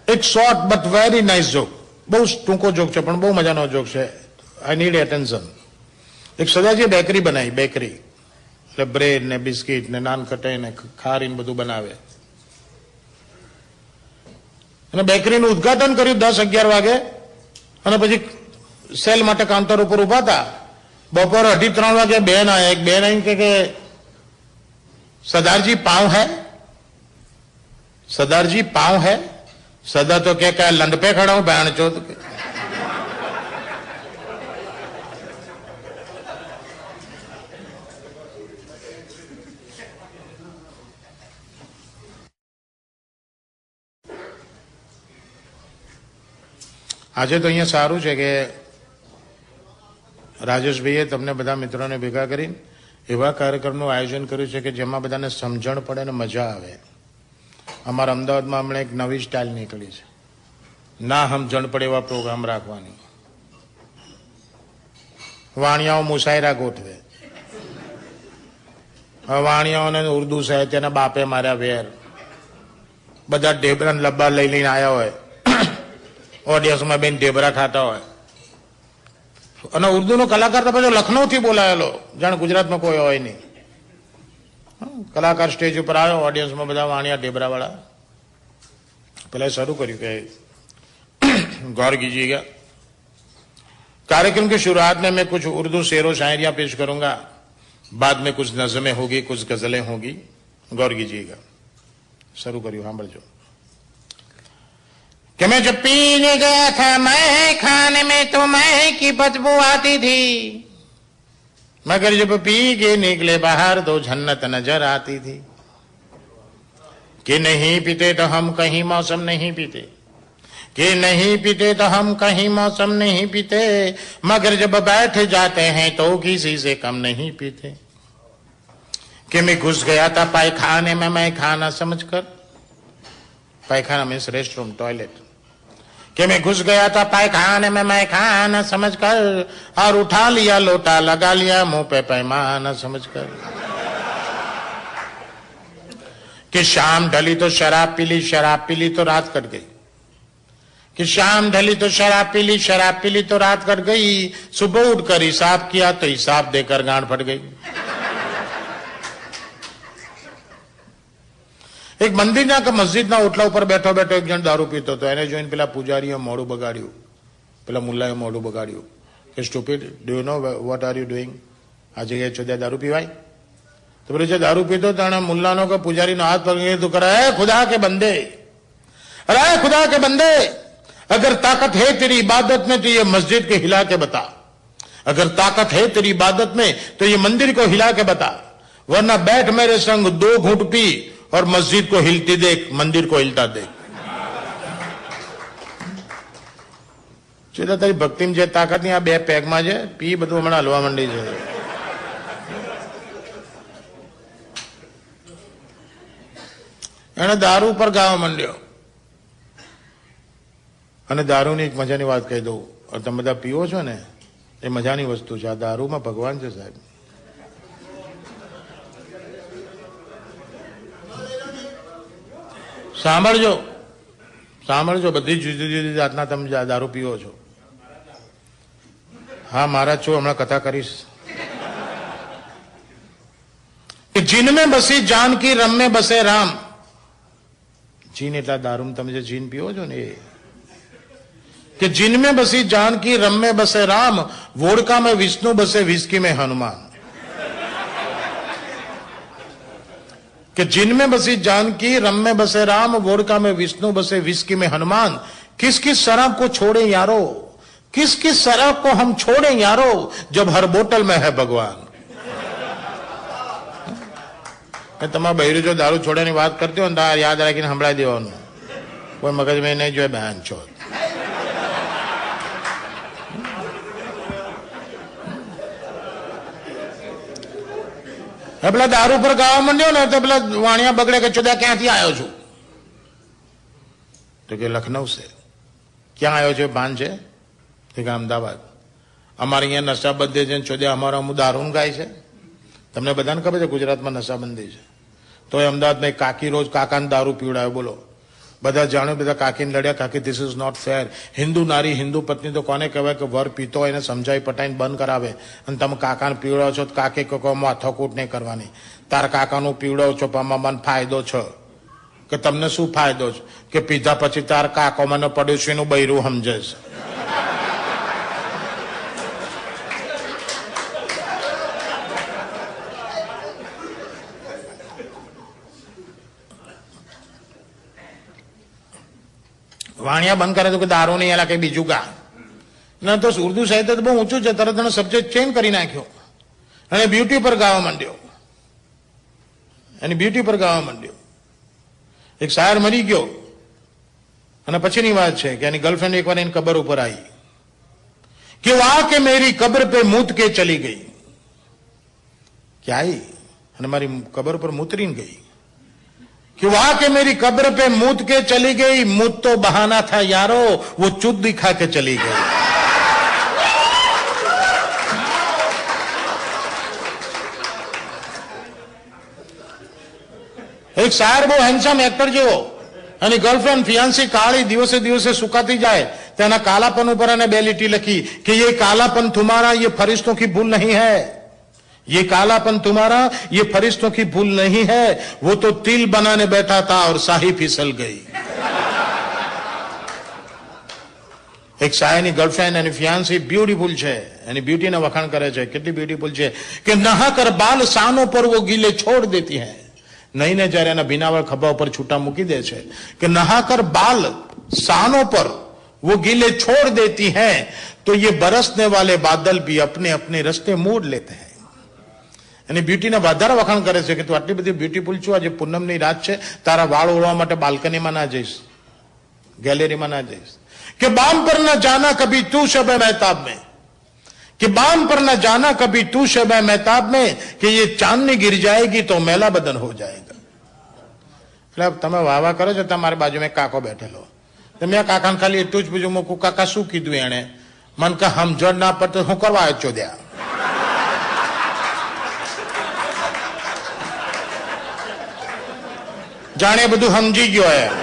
એક short but very nice joke, બહુ ટૂંકો જોક છે પણ બહુ મજાનો જોક છે. I need attention. એક સદાજી બેકરી બનાવી, બેકરી એટલે બ્રેડ ને બિસ્કીટ ને નાન કટાઈ ને ખારી ને બધું બનાવે. અને બેકરીનું ઉદઘાટન કર્યું 10-11 વાગે અને પછી સેલ માટે કાઉન્ટર ઉપર ઉભા હતા. બપોરે 2:30 વાગે બેન આયા. એક બેન આવીને કે सरदार जी पाँव है, सरदार जी पाँव है. सदा तो क्या लंड पे खड़ा हूं बहन चोद के. આજે તો અહીંયા સારું છે કે રાજેશભાઈએ તમને બધા મિત્રોને ભેગા કરીને એવા કાર્યક્રમનું આયોજન કર્યું છે કે જેમાં બધાને સમજણ પડે અને મજા આવે. અમારા અમદાવાદમાં હમણાં એક નવી સ્ટાઇલ નીકળી છે, ના સમજણ પડે એવા પ્રોગ્રામ રાખવાની. વાણિયાઓ મુશાયરા ગોઠવે. વાણિયાઓને ઉર્દુ સાહિત્યના બાપે માર્યા વેર. બધા ઢેબરા લબ્બા લઈ લઈને આવ્યા હોય, ઓડિયન્સમાં બેન ઢેબરા ખાતા હોય. અને ઉર્દુનો કલાકાર તો પછી લખનૌથી બોલાયેલો, જાણે ગુજરાતમાં કોઈ હોય નહીં. કલાકાર સ્ટેજ ઉપર આવ્યો, ઓડિયન્સમાં બધા વાણિયા ઢેબરા વાળા. पहले शुरू કર્યું કે गौर कीजिएगा, कार्यक्रम की शुरुआत में मैं कुछ उर्दू शेरो शायरियां पेश करूंगा, बाद में कुछ नज़में होगी, कुछ गजलें होगी. गौर कीजिएगा. शुरू કર્યું, સાંભળજો. कि मैं जब पीने गया था मैं खाने में तो मैं की बदबू आती थी, मगर जब पी के निकले बाहर तो जन्नत नजर आती थी. कि नहीं पीते तो हम कहीं मौसम नहीं पीते, कि नहीं पीते तो हम कहीं मौसम नहीं पीते, मगर जब बैठ जाते हैं तो किसी से कम नहीं पीते. कि मैं घुस गया था पायखाने में मैं खाना समझकर, पायखाना मीन्स रेस्टरूम, टॉयलेट. कि मैं घुस गया था पायखाने में मैं खाना समझकर, और उठा लिया लोटा लगा लिया मुंह पे पैमाना समझकर. कि शाम ढली तो शराब पी ली, शराब पी ली तो रात कट गई. कि शाम ढली तो शराब पी ली, शराब पी ली तो रात कट गई. सुबह उठकर हिसाब किया तो हिसाब देकर गांठ फट गई. एक મંદિરના કે મસ્જિદના ઓટલા ઉપર બેઠો બેઠો એક જણ દારૂ પીતો હતો. એને જોઈને પેલા પૂજારીએ મોઢું બગાડ્યું, પેલા મુલ્લાએ મોઢું બગાડ્યું કે stupid, do you know what are you doing? આ જગ્યાએ ચોદ્યા દારૂ પીવાય? तो फिर जो दारू पीतो तो मुल्लानों का पुजारी ने हाथ पकड़ तो करा, है खुदा के बंदे, अरे खुदा के बंदे, अगर ताकत है तेरी इबादत में तो ये मस्जिद को हिला के बता. अगर ताकत है तेरी इबादत में तो ये मंदिर को हिला के बता, वरना बैठ मेरे संग 2 घूंट पी और मस्जिद को हिलती देख, मंदिर को हिलता देख. तारी भक्ति में जे ताकत नहीं, आ 2 पेग में जे पी बधु हमणां हलवा मंडी छे. એને દારૂ પર ગાવા માંડ્યો. અને દારૂની એક મજાની વાત કહી દઉં, તમે બધા પીવો છો ને, એ મજાની વસ્તુ છે. આ દારૂમાં ભગવાન છે સાહેબ. સાંભળજો, સાંભળજો, બધી જુદી જુદી જાતના તમે દારૂ પીવો છો. હા, મહારાજ છું, હમણાં કથા કરીશ. જીન में बसी जानकी रम में बसे राम. जीन એટલા દારૂ તમે જે જીન પીવો છો ને એ. कि जिन में बसी जानकी रम में बसे राम, वोडका में विष्णु बसे विस्की में हनुमान. कि जिन में बसी जानकी रम में बसे राम, वोडका में विष्णु बसे विस्की में हनुमान. किस किस शराब को छोड़े यारो, किस किस शराब को हम छोड़े यारो, जब हर बोतल में है भगवान. તમારા બૈરું જો દારૂ છોડવાની વાત કરતી હોય ને તો યાદ રાખીને સંભળાવી દેવાનું, કોઈ મગજમાં નહીં જોઈએ બહેન છો. પેલા દારૂ પર ગાવા માંડ્યો ને તો પેલા વાણિયા બગડે કે ચોદા ક્યાંથી આવ્યો છું? તો કે લખનઉ છે. ક્યાં આવ્યો છે? ભાન છે? તો કે અમદાવાદ. અમારે અહીંયા નશાબંધી છે, ચોદા અમારા અમુક દારૂ ગાય છે. તમને બધાને ખબર છે ગુજરાતમાં નશાબંધી છે, તો અમદાવાદમાં કાકી રોજ કાકાને દારૂ પીવડાવે. બોલો, બધા જાણ્યું, બધા કાકીને લડ્યા, કાકી ધીસ ઇઝ નોટ ફેર. હિન્દુ નારી હિન્દુ પત્ની તો કોને કહેવાય કે વર પીતો હોય એને સમજાવી પટાઈને બંધ કરાવે, અને તમે કાકાને પીવડાવો છો તો કાકે કહો માથાકૂટ નહીં કરવાની. તારા કાકાનું પીવડાવો છો પણ મને ફાયદો છે. કે તમને શું ફાયદો છે? કે પીધા પછી તાર કાકો મને પડોશીનું બૈરું સમજે છે. વાણિયા બંધ કરે તો કે દારૂ નહીં, એલા કઈ બીજું ગા. ના તો ઉર્દુ સાહિત્ય તો બહુ ઊંચું છે, તરત એનો સબ્જેક્ટ ચેન્જ કરી નાખ્યો અને બ્યુટી પર ગાવા માંડ્યો. એની બ્યુટી પર ગાવા માંડ્યો. એક શાયર મરી ગયો અને પછીની વાત છે કે એની ગર્લફ્રેન્ડ એકવાર એની કબર ઉપર આવી કે વાહ કે મેરી કબર પે મૂત કે ચલી ગઈ. કે આવી અને મારી કબર પર મૂતરીને ગઈ. कि वाह के मेरी कब्र पे मूत के चली गई, मूत तो बहाना था यारो, वो चुद दिखा के चली गई. एक शायर બહુ હેન્ડસમ એક્ટર જેવો, અને ગર્લફ્રેન્ડ ફિયાન્સી કાળી દિવસે દિવસે સુકાતી જાય, તેના કાલાપન ઉપર એને બે લીટી લખી કે ये कालापन तुम्हारा ये फरिश्तों की भूल नहीं है, ये कालापन तुम्हारा ये फरिश्तों की भूल नहीं है, वो तो तिल बनाने बैठा था और शाही फिसल गई. એક શાયરની ગર્લફ્રેન્ડ એની ફિયાન્સી બ્યુટીફુલ છે, એની બ્યુટીને વખાણ કરે છે, કેટલી બ્યુટીફુલ છે કે નહાકર બાલ સાનો પર वो गीले छोड़ देती है. નહીને જયારે એના ભીનાવળ ખભા ઉપર છૂટા મૂકી દે છે કે નહાકર બાલ સાનો પર वो गीले छोड़ देती है, तो ये बरसने वाले बादल भी अपने अपने रस्ते मोड़ लेते हैं. એની બ્યુટીના વધારે વખાણ કરે છે કે તું આટલી બધી બ્યુટીફુલ છું, આજે પૂનમની રાત છે, તારા વાળ ઓળવા માટે બાલ્કનીમાં ના જઈશ, ગેલેરીમાં ના જઈશ. કે બામ પર ના જાના કભી તું શબ મહેતાબ में, कि बाम पर न जाना कभी तू शब मेहताब में, कि ये चांदनी गिर जाएगी तो मैला बदन हो जाएगा. એટલે તમે વાવા કરો છો, તમારી બાજુમાં કાકો બેઠેલો, મેં કાકાને ખાલી એટલું જ પૂછ્યું, મૂકું કાકા શું કીધું એને? મન કે સમજણ ના પડતો હું કરવા આવ્યો ચોદ્યા. જાણે બધું સમજી ગયો એમ.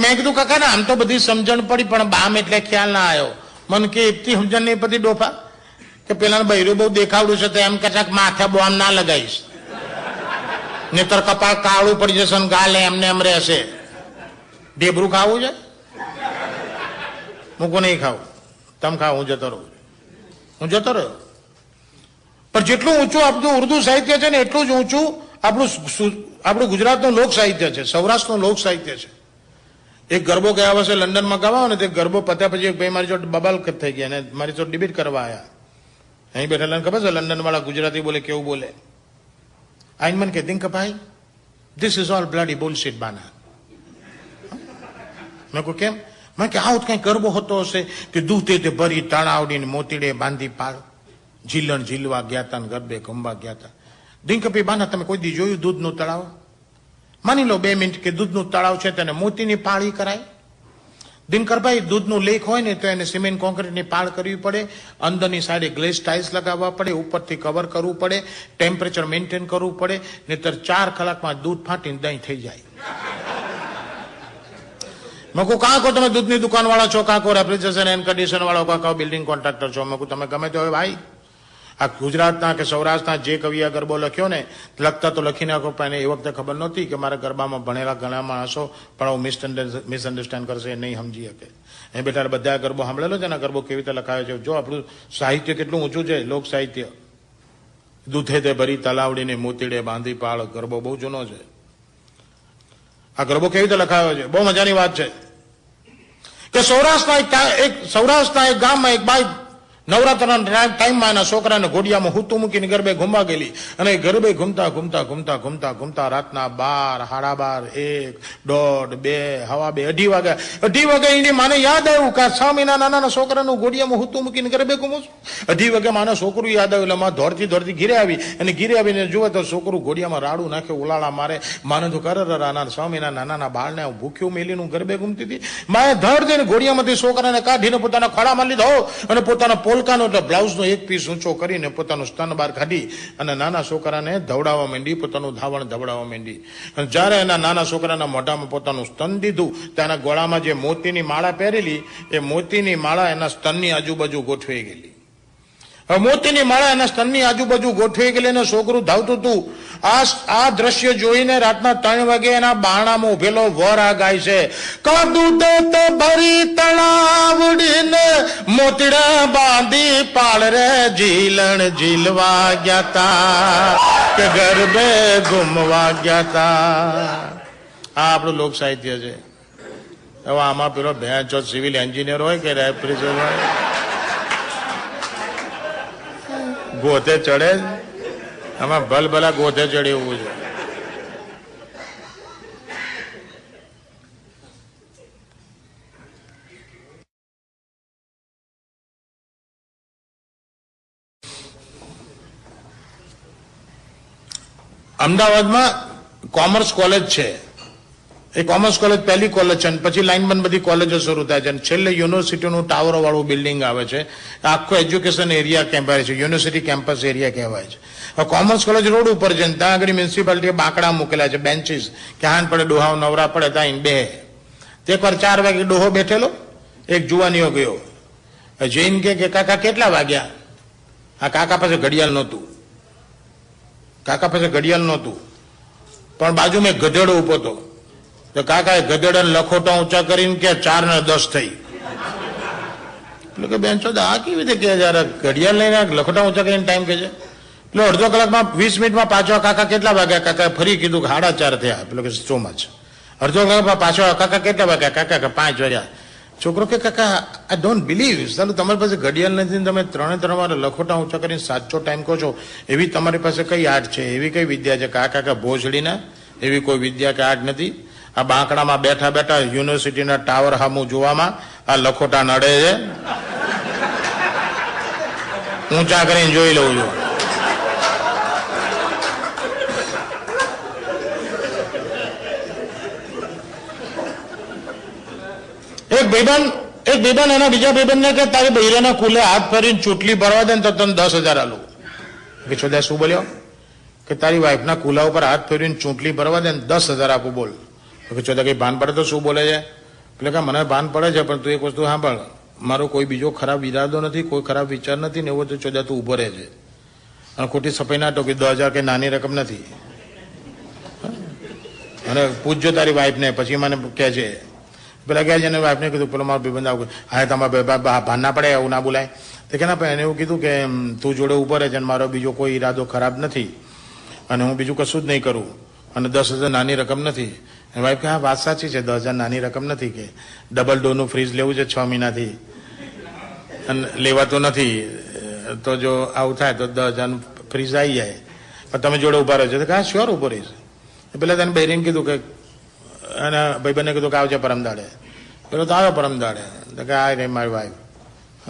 મેં કીધું કાકા ને આમ તો બધી સમજણ પડી, પણ બામ એટલે ખ્યાલ ના આવ્યો. મન કે એટલી સમજણ નહીં પડી ડોફા કે પેલા બૈરું બહુ દેખાવડું છે તો એમ કે માથે બોમ ના લગાવીશ, નહીતર કપાળ કાળું પડી જશે ને ગાલે એમને એમ રહેશે. ઢેબરું ખાવું છે? મૂકું નહીં ખાવું, તમે ખાવ, હું જતો રહું, હું જતો રહ્યો. પણ જેટલું ઊંચું આપણું ઉર્દુ સાહિત્ય છે ને એટલું જ ઊંચું આપણું ગુજરાતનું લોક સાહિત્ય છે, સૌરાષ્ટ્રનું લોક સાહિત્ય છે. એક ગરબો ગયા વર્ષે લંડનમાં ગાવા ને તે ગરબો પત્યા પછી એક ભાઈ મારી જોડે બબાલ થઈ ગયા અને મારી જોડે ડિબેટ કરવા આવ્યા. અહીં બેઠેલા ખબર છે લંડન વાળા ગુજરાતી બોલે કેવું બોલે? આઈન મન કે દિંક ભાઈ this is all bloody bullshit બાના. મેં કહું કેમ? મેં કે આવું કઈ ગરબો હોતો હશે કે દૂધે તે ભરી તણાવડીને મોતીડે બાંધી પાડ, ઝીલણ ઝીલવા ગયા હતા ને ગરબે ગમવા ગયા હતા. દિંક ભાઈ બાના તમે કોઈ દી જોયું દૂધનું તળાવ? માની લો 2 મિનિટ કે દૂધનું તળાવ છે તેને મોતીની પાળી કરાય. દિનકરભાઈ દૂધનું લેક હોય ને તો એને સિમેન્ટ કોન્ક્રીટની પાળ કરવી પડે, અંદરની સાઈડે ગ્લેસ ટાઇલ્સ લગાવવા પડે, ઉપરથી કવર કરવું પડે, ટેમ્પરેચર મેન્ટેન કરવું પડે, નહીતર 4 કલાકમાં દૂધ ફાટીને દહીં થઈ જાય. મેં કહું કાં કહો તમે દૂધની દુકાન વાળા છો, કાં કહો રેફ્રિજરેશન એન્ડ કન્ડિશન વાળો, કાં કહો બિલ્ડિંગ કોન્ટ્રાક્ટર છો. મેં કહું તમે ગમે તે હોય ભાઈ, આ ગુજરાતના કે સૌરાષ્ટ્રના જે કવિએ ગરબો લખ્યો ને લખતા તો લખી નાખો, પણ એ વખતે ખબર નહોતી કે મારા ગરબામાં ભણેલા ઘણા માણસો પણ હું મિસઅન્ડરસ્ટેન્ડ કરશે, નહીં સમજી શકે. એ બેઠા બધા ગરબો સાંભળેલો છે ને, ગરબો કેવી રીતે લખાયો છે. જો આપણું સાહિત્ય કેટલું ઊંચું છે, લોક સાહિત્ય. દૂધે તે ભરી તલાવડીને મોતીડે બાંધી પાળ, ગરબો બહુ જૂનો છે. આ ગરબો કેવી રીતે લખાયો છે, બહુ મજાની વાત છે કે સૌરાષ્ટ્રના એક ગામમાં એક બાઈ નવરાત્રના ટાઈમમાં એના છોકરાને ઘોડિયામાં હુતું મૂકીને ગરબે ઘૂમવા ગયેલી, અને ગરબે ઘૂમતા ઘૂમતા ઘૂમતા ઘૂમતા ઘૂમતા રાતના 12, 12:30, 1, 1:30, 2, 2:30, 2:30 વાગે એની માને યાદ આવ્યું કે 6 મહિના નાના છોકરાનું ઘોડિયામાં હુતું મૂકીને ગરબે ઘૂમું છું. 2:30 વાગે માના છોકરું યાદ આવ્યું, એટલે માં દોડતી દોડતી ઘીરે આવી, અને ઘીરે આવીને જુએ તો છોકરું ઘોડિયામાં રાડું નાખે, ઉલાળા મારે. માને તો નાના 6 મહિના નાના બાળને ભૂખ્યું મેલીને ગરબે ઘૂમતી હતી. માએ ધડ દઈને ઘોડિયામાંથી છોકરાને કાઢીને પોતાના ખોળામાં લીધો અને પોતાના પોલ પોલકાનો એટલે બ્લાઉઝનો એક પીસ ઊંચો કરીને પોતાનું સ્તન બહાર કાઢી અને નાના છોકરાને ધવડાવવા માંડી, પોતાનું ધાવણ ધવડાવવા માંડી. અને જ્યારે એના નાના છોકરાના મોઢામાં પોતાનું સ્તન દીધું, તેના ગળામાં જે મોતીની માળા પહેરેલી, એ મોતીની માળા એના સ્તનની આજુબાજુ ગોઠવાઈ ગયેલી. હવે મોતીની માળા એના સ્તનની આજુબાજુ ગોઠવાઈ ગયેલી અને છોકરું ધાવતું હતું. આ દ્રશ્ય જોઈને રાતના 3 વાગે એના બારણામાં ઉભેલો વર આ ગાય છે, કાદું તો ભરી તળાવડીને મોતીડા બાંધી પાળ રે ઝીલણ ઝીલવા ગયા તા કે ગરબે ઘૂમવા ગયા તા. આ આપણું લોક સાહિત્ય છે. હવે આમાં પેલો ભેંચો સિવિલ એન્જિનિયર હોય કે રેફ્રિજરેટર હોય, ગોથે ચડે, આમાં ભલભલા ગોથે ચડે એવું છે. અમદાવાદમાં કોમર્સ કોલેજ છે. એ કોમર્સ કોલેજ પહેલી કોલેજ છે, પછી લાઇનબંધ બધી કોલેજો શરૂ થાય છે, અને છેલ્લે યુનિવર્સિટીનું ટાવર વાળું બિલ્ડિંગ આવે છે. આખો એજ્યુકેશન એરિયા કહેવાય છે, યુનિવર્સિટી કેમ્પસ એરિયા કહેવાય છે. કોમર્સ કોલેજ રોડ ઉપર છે, ત્યાં આગળ મ્યુનિસિપાલિટીએ બાંકડા મૂકેલા છે, બેન્ચીસ, કે હાન પડે ડોહાવ નવરા પડે ત્યાં બે. તે એકવાર 4 વાગે ડોહો બેઠેલો, એક જુવાનીઓ ગયો, જૈન કે કાકા કેટલા વાગ્યા? આ કાકા પાસે ઘડિયાળ નહોતું, પણ બાજુમાં એક ગધેડો ઉભો હતો. તો કાકાએ ગધેડા લખોટા ઊંચા કરીને કે 4 ને 10 થઈ. એટલે કે બેન છો આ કેવી રીતે કે જયારે ઘડિયાળ લઈને લખોટા ઊંચા કરીને ટાઈમ કે છે? એટલે અડધો કલાકમાં 20 મિનિટમાં પાછો કાકા કેટલા વાગ્યા? કાકાએ ફરી કીધું કે 4:30 થયા. પેલો કે સો મચ. અડધો કલાકમાં પાછો કાકા કેટલા વાગ્યા? કાકા કે 5 વાગ્યા. છોકરો કે કાકા આઈ ડોન્ટ બિલીવ, ચાલો તમારી પાસે ઘડિયાળ નથી, તમે 3 વાર લખોટા ઊંચા કરીને સાચો ટાઈમ કહો છો, એવી તમારી પાસે કઈ આર્ટ છે, એવી કઈ વિદ્યા છે? કાકા કે ભોસડીના એવી કોઈ વિદ્યા કે આર્ટ નથી. આ બાંકડામાં બેઠા બેઠા યુનિવર્સિટીના ટાવર સામું જોવામાં આ લખોટા નડે છે, ઊંચા કરીને જોઈ લઉં છું. એક ભાઈબંધ એના બીજા ભાઈબંધને કે તારી બૈરાના કુલે હાથ ફરીને ચૂંટલી ભરવા દે ને તો તને 10,000 આલું. કે છોદા શું બોલ્યો? કે તારી વાઈફના કુલા ઉપર હાથ ફેરવીને ચૂંટલી ભરવા દે ને 10,000 આપું. બોલ. કે ચોદા કઈ ભાન પડે તો શું બોલે છે? એટલે કે મને ભાન પડે છે, પણ તું એક વસ્તુ સાંભળ, મારો કોઈ બીજો ખરાબ ઈરાદો નથી, કોઈ ખરાબ વિચાર નથી ને, એવો તો ચોદા તું ઉભો રહે છે. અને ખોટી સફાઈ ના ટોકી, 10,000 કઈ નાની રકમ નથી. અને પૂછજો તારી વાઈફને, પછી મને કહે છે. પેલા ગયા છે એને વાઈફને કીધું, પેલો મારો ભાઈબંધ આવું, હા તમારા ભાન ના પડે, એવું ના બોલાય. તો કે ના પણ એને એવું કીધું કે તું જોડે ઉભો રહે છે અને મારો બીજો કોઈ ઈરાદો ખરાબ નથી અને હું બીજું કશું જ નહીં કરું, અને 10,000 નાની રકમ નથી. વાઈફ કે હા વાત સાચી છે, 10,000 નાની રકમ નથી, કે ડબલ ડોરનું ફ્રીજ લેવું છે 6 મહિનાથી અને લેવાતું નથી, તો જો આવું થાય તો 10,000 ફ્રીજ આવી જાય, પણ તમે જોડે ઉભા રહ્યો છો. તો કે હા શ્યોર ઉભો રહીશ. પેલા તેને બહેરીને કીધું કે, અને ભાઈબંધને કીધું કે આવજે પરમદાડે. પેલો તો આવ્યો પરમદાડે. તો કે આ રે મારી વાઈફ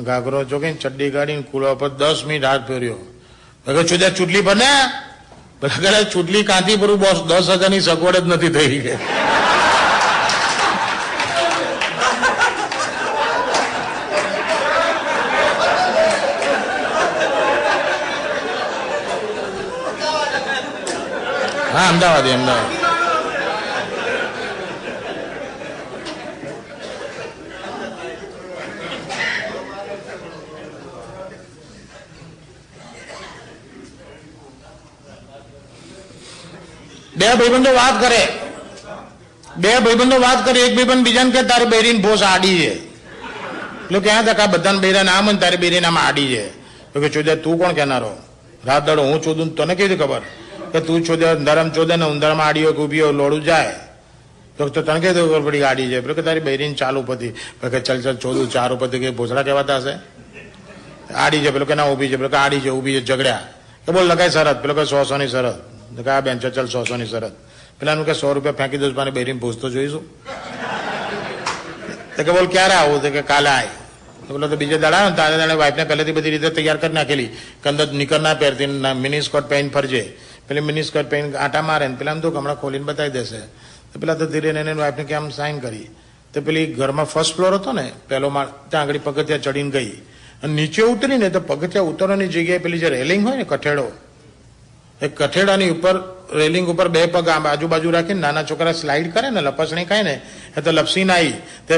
ઘાઘરો ચોકીને ચડ્ડી કાઢીને કુલા પર 10 મિનિટ હાથ ફેર્યો. છુદા ચૂંટલી પર ને બધા ચૂંટલી કાંથી ભરું બોસ, 10,000 ની સગવડ જ નથી થઈ ગઈ. હા અમદાવાદ. બે ભાઈબંધો વાત કરે, એક ભાઈબંધ બીજાને કે તારી બૈરીને ભોસ આડી છે. એટલે ક્યાં તક આ બધાને બૈરા નામ હોય, તારી બૈરી નામ આડી છે. તો કે ચોદે તું કોણ કહેનારો? રાત દાડો હું ચોદું તને કેવી ખબર? કે તું ચોદે અંધારામ ચોદે ને ઉંધારામાં આડી હોય કે ઉભી હોય લોડું જાય, તો તને કઈ ખબર પડી આડી છે? કે તારી બૈરીને ચાલુ પતી. કે ચલ ચોદું 4 પતી કે ભોસડા કહેવાતા હશે? આડી છે. પેલો કે ના ઉભી છે. પેલો કે આડી છે ઉભી છે, ઝઘડ્યા. કે બોલ લગાય શરત. પેલો કે 100 ની શરત. કે આ બેન ચલ 100 ની શરત. પેલાનું કે 100 રૂપિયા ફેંકી દઉં, મને બૈરીને ભૂસતો જોઈશું. તો કે બોલ ક્યારે આવું? તો કે કાલે આય. બોલો તો બીજે દાડા તારે દાડે વાઈફને પહેલેથી બધી રીતે તૈયાર કરી નાખેલી, કંદર નીકર ના પહેરતી, મિની સ્કર્ટ પહેરીને ફરજે. પેલી મિની સ્કર્ટ પહેરીને આટા મારે ને પેલા તો હમણાં ખોલીને બતાવી દેશે. તો પેલા તો ધીરે એને વાઈફને કેમ સાઈન કરી. તો પેલી ઘરમાં ફર્સ્ટ ફ્લોર હતો ને પહેલો માળ, ત્યાં આગળ પગથિયા ચડીને ગઈ અને નીચે ઉતરીને તો પગથિયા ઉતરવાની જગ્યાએ પેલી જે રેલિંગ હોય ને કઠેડો, એ કઠેડાની ઉપર રેલિંગ ઉપર બે પગ આમ આજુબાજુ રાખીને નાના છોકરા સ્લાઇડ કરે ને, લપસણી ખાય ને, એ તો લપસીને આવી તે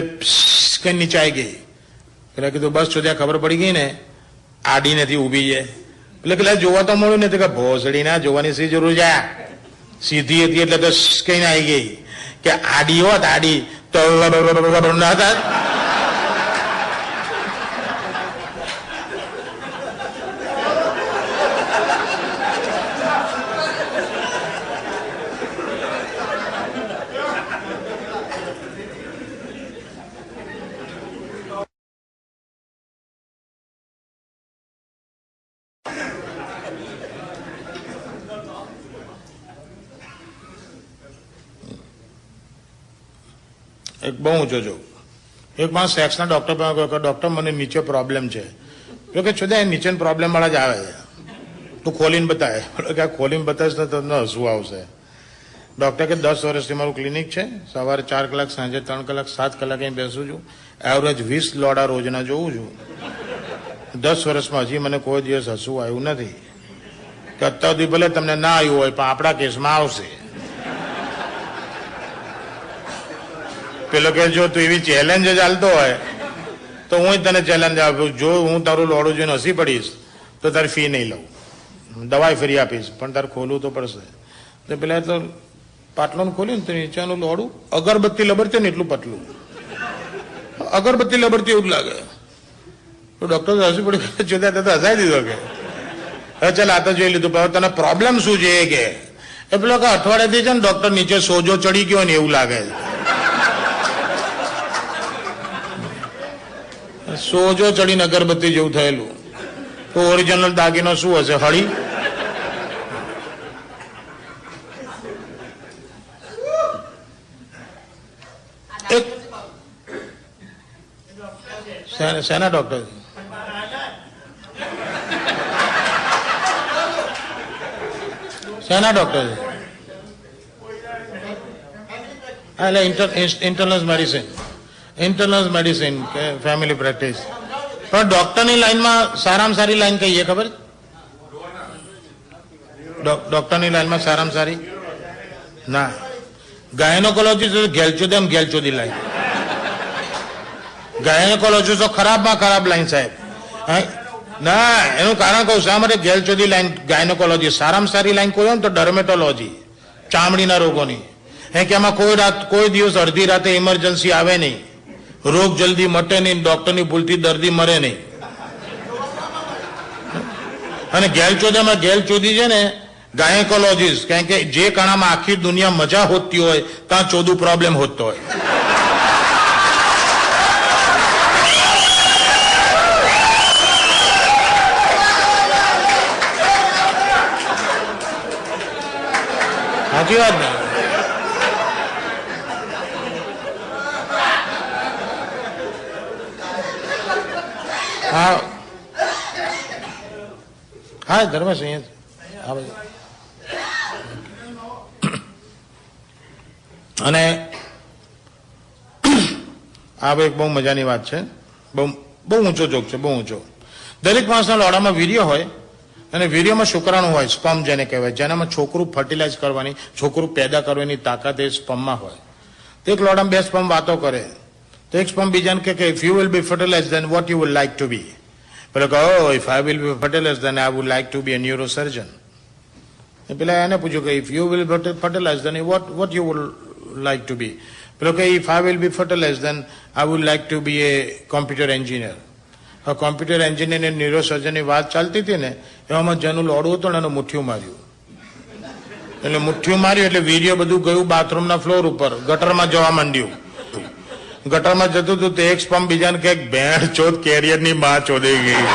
કઈ નીચે આવી ગઈ. એટલે કીધું બસ જો ત્યાં ખબર પડી ગઈ ને આડી નથી ઊભી છે. એટલે પેલા જોવા તો મળ્યું ને તો કે ભોસડી ના જોવાની શી જરૂર છે, સીધી હતી એટલે તો કઈ આવી ગઈ. કે આડી હોત આડી તો ના થાય. એક બહુ ઊંચો જો એક માણસ સેક્સના ડોક્ટર પાસે ગયો કે ડોક્ટર મને નીચે પ્રોબ્લેમ છે. તો કે છોડા એ નીચે પ્રોબ્લેમ વાળા જ આવે છે, તું ખોલીને બતાવે. કે ખોલીને બતાવીશ તો તમને હસવું આવશે. ડોક્ટર કે 10 વર્ષથી મારું ક્લિનિક છે, સવારે 4 કલાક, સાંજે 3 કલાક, 7 કલાક અહીં બેસું છું, એવરેજ 20 લોડા રોજના જોઉં છું. 10 વર્ષમાં હજી મને કોઈ દિવસ હસવું આવ્યું નથી. કે અત્યાર સુધી ભલે તમને ના આવ્યું હોય પણ આપણા કેસમાં આવશે. પેલો કે જો તું એવી ચેલેન્જ જ ચાલતો હોય તો હું તને ચેલેન્જ આપું, જો હું તારું લોડું જોઈને હસી પડીશ તો તારી ફી નહીં લઉં, દવાઈ ફરી આપીશ, પણ તારે ખોલવું તો પડશે. તો પેલા તો પાટલું ખોલ્યું ને તો નીચેનું લોડું અગરબત્તી લબડતી ને એટલું પતલું, અગરબત્તી લબડતી એવું જ લાગે. તો ડોક્ટર હસી પડી જોતા તો હસાઈ દીધો કે હવે ચાલ આ તો જોઈ લીધું, પણ તને પ્રોબ્લેમ શું છે કે એ પેલો કે અઠવાડિયાથી છે ને ડોક્ટર નીચે સોજો ચડી ગયો ને એવું લાગે છે. સોજો ચડીને અગરબત્તી જેવું થયેલું. તો ઓરિજિનલ દાગીનો શું હશે, હળી? એક સેના ડોક્ટર સેના ડોક્ટર એટલે ઇન્ટરનલ મેડિસિન, ઇન્ટરનલ મેડિસિન કે ફેમિલી પ્રેક્ટિસ. પણ ડોક્ટરની લાઈનમાં સારામાં સારી લાઈન કહીએ ખબર? ડોક્ટરની લાઈનમાં સારામાં સારી ના, ગાયનોકોલોજી ગેલચોદેમ ગેલચોદી લાઈન. ગાયનોકોલોજી તો ખરાબમાં ખરાબ લાઈન સાહેબ. ના, એનું કારણ કહું શા માટે ગેલચોદી લાઈન ગાયનોકોલોજી. સારામાં સારી લાઈન કોઈ હોય ને તો ડર્મેટોલોજી, ચામડીના રોગોની. કે એમાં કોઈ દિવસ અડધી રાતે ઇમરજન્સી આવે નહીં, રોગ જલ્દી મટે નહીં, ડોક્ટરની ભૂલથી દર્દી મરે નહીં. અને ગેલચોદીમાં ગેલચોદી છે ને ગાયકોલોજીસ્ટ, કારણ કે જે કણામાં આખી દુનિયા મજા હોતી હોય ત્યાં ચોદું પ્રોબ્લેમ હોતો હોય. સાચી વાત ને? હા હા ધર્મેશ અહીંયા અને આ એક બહુ મજાની વાત છે, બહુ ઊંચો જોક છે, બહુ ઊંચો. દરેક માણસના લોડામાં વીર્ય હોય અને વીર્યમાં શુક્રાણુ હોય, સ્પર્મ જેને કહેવાય, જેનામાં છોકરું ફર્ટિલાઇઝ કરવાની, છોકરું પેદા કરવાની તાકાત એ સ્પર્મમાં હોય. તો એક લોડામાં બે સ્પર્મ વાતો કરે તો એક સ્પર્મ બીજાને કે if you will be fertilized then what you would like to be. પેલો કહે oh if I will be fertilized then I would like to be a neurosurgeon. પેલા એને પૂછ્યું કે if you will be fertilized then what you would like to be. પેલો કે if I will be fertilized then I would like to be a computer engineer. Computer engineer અને ન્યુરોસર્જનની વાત ચાલતી હતી ને એવામાં જેનું લોડું હતું ને એનું મુઠ્ઠિયું માર્યું. એટલે મુઠ્ઠિયું માર્યું એટલે વીર્ય બધું ગયું બાથરૂમના ફ્લોર ઉપર, ગટરમાં જવા માંડ્યું. ગટરમાં જતું હતું તો એક સ્પર્મ બીજાને કે ભેણ ચોદ કેરિયરની માં ચોદાઈ ગઈ.